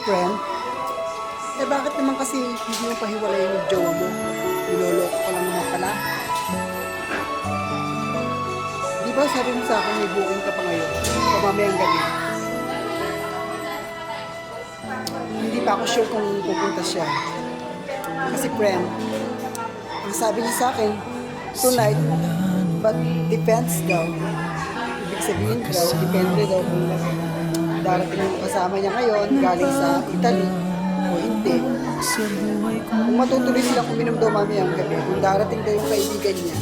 friend, bakit naman kasi hindi mo pahiwalay yung jowa mo? Niloloko ka lang naman pala. Di ba sabi mo sa akin may booking ka pa ngayon? O mamayang gabi? Hindi pa ako sure kung pupunta siya. Kasi friend, ang sabi niya sa akin, tonight, but depends daw. Ibig sabihin daw, depende daw kung darating yung kasama niya ngayon, galing sa Italy, o hindi. Kung matutuloy silang uminom daw mamayang gabi, kung darating daw yung kaibigan niya,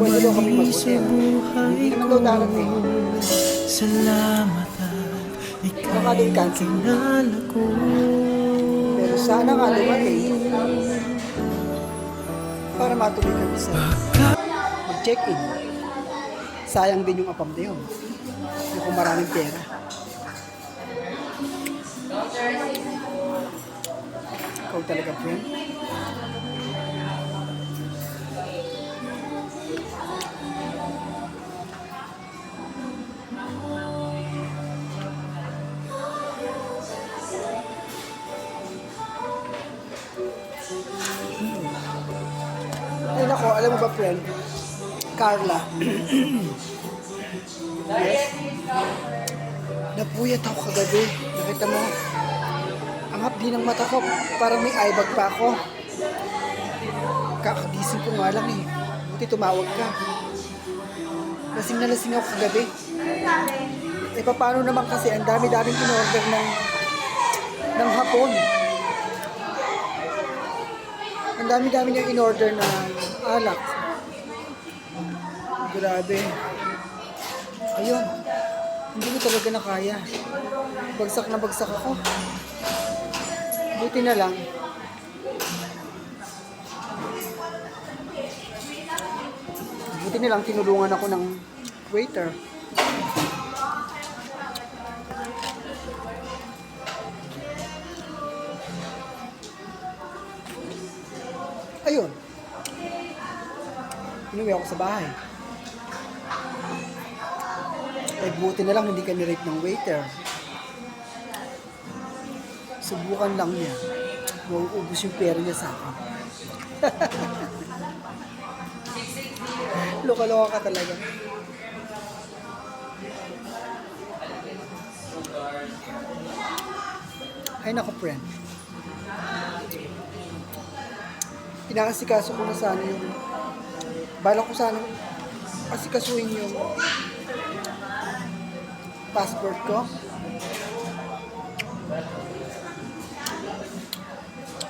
pwede daw kami mag-hotel. Hindi naman daw darating. Salamat at Baka din cancel. Pero sana nga dumating para matuloy kami sa mag-check-in. Sayang din yung apam na yun. Yung kung maraming pera. Ikaw talaga, friend. Ay nako, alam mo ba, friend? Carla. Yes? Napuyat ako kagabi. Nakita mo? Ang hapdi ng mata ko, parang may eye bag pa ako. Kakagising ko nga lang eh. Buti tumawag ka. Lasing na lasing ako kagabi. Paano naman kasi ang dami-daming in-order ng hapon. Ang dami-dami niyang in-order na alak. Grabe. Ayun. Hindi ko talaga na kaya. Bagsak na bagsak ako. Buti na lang. Buti na lang tinulungan ako ng waiter. Ayun. Inuwi ako sa bahay. Buti na lang hindi ka nirate ng waiter. Subukan lang niya. Mauubos yung pera niya sa akin. Loka-loka ka talaga. Ay nako, friend. Pinakasikaso ko na sana yung balak ko sana asikasuhin yung passport ko.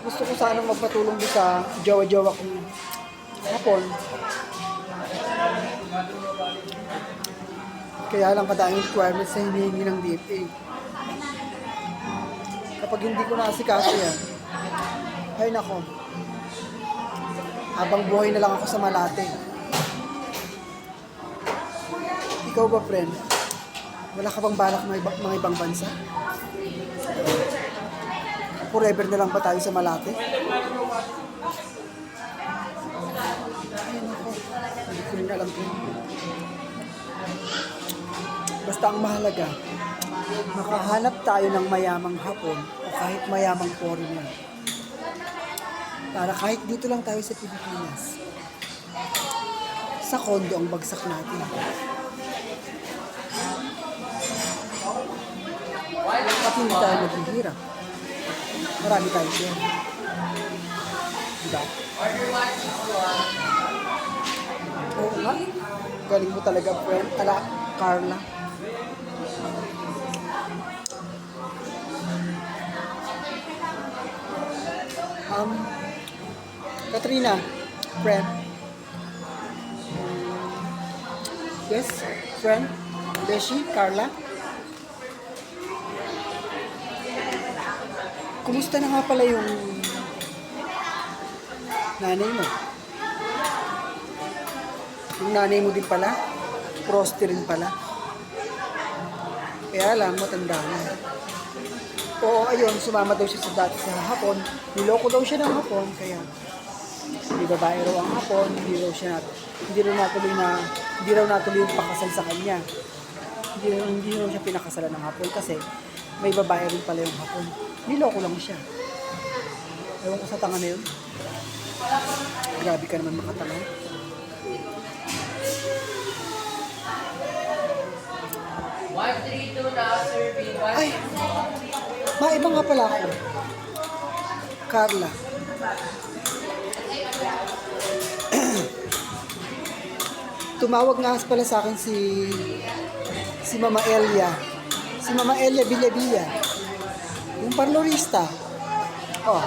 Gusto ko sana magpatulong doon sa jowa-jowa kong hapon. Kaya lang kadaming requirements na hinihingi ng DFA. Kapag hindi ko naasikaso yan, ay nako, habang buhay na lang ako sa Malate. Ikaw ba, friend? Wala ka bang balak mga ibang bansa? Forever na lang ba tayo sa Malate? Ay, nako. Hindi ko rin alam ko. Basta ang mahalaga, makahanap tayo ng mayamang hapon o kahit mayamang foreigner. Para kahit dito lang tayo sa Pilipinas, sa kondo ang bagsak natin. At hindi tayo maghihirap. Marami tayo dyan. Diba? Oo nga. Galing mo talaga, friend. Carla. Katrina, friend. Yes, friend. Beshi, Carla. Kumusta na nga pala yung nanay mo? Yung nanay mo din pala, prosty rin pala. Kaya lang, matanda na. Oo, ayun, sumama daw siya sa dati sa hapon. Niloko daw siya ng hapon, kaya may babae raw ang hapon, hindi raw natuloy yung pakasal sa kanya. Hindi naman siya pinakasalan ng hapon kasi may babae rin pala yung hapon. Niloko lang siya. Ewan ko sa tanga na yun. Grabe ka naman makatanga. Ay, maiba nga pala ako. Carla. Tumawag nga pala sa akin si Mama Elia. Si Mama Elia Villavilla. Yung parlorista. Oh.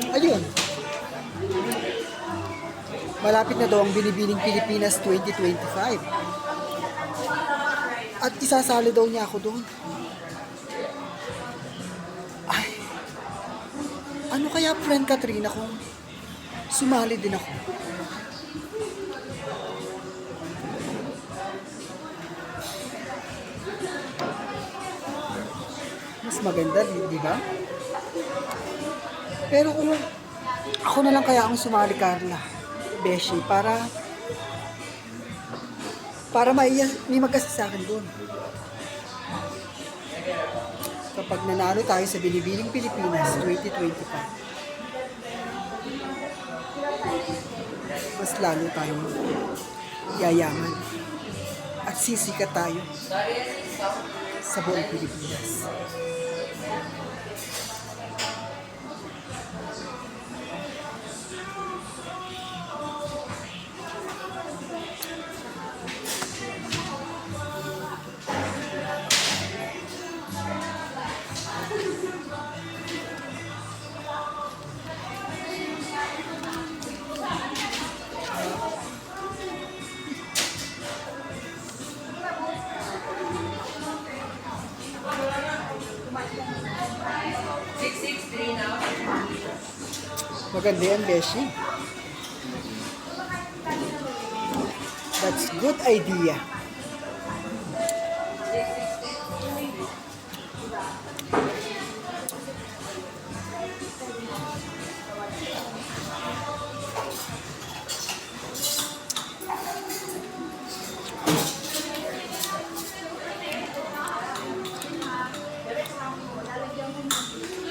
Ayun. Malapit na daw ang Binibining Pilipinas 2025. At isasali daw niya ako doon. Ay. Ano kaya, friend Katrina, kung sumali din ako? Mas maganda, di ba? Pero kung ako na lang kaya akong sumali, Carla, Beshi, para may mag-assist sa akin doon. Kapag nanalo tayo sa Binibining Pilipinas 2025, mas lalo tayong yayaman at sisikat tayo sa buong Pilipinas. Maganda yan, Beshi. That's good idea.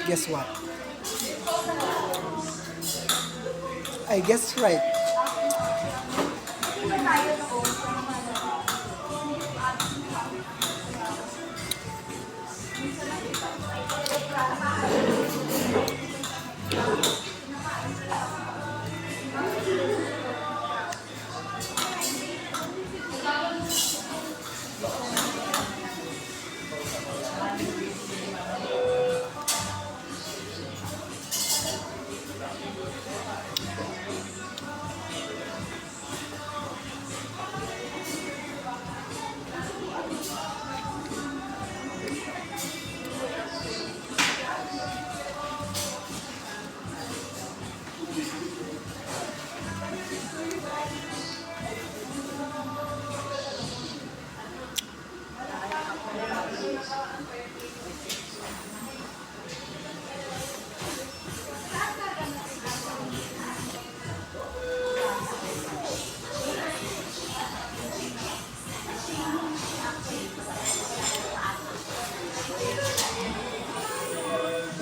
Guess what? I guess right.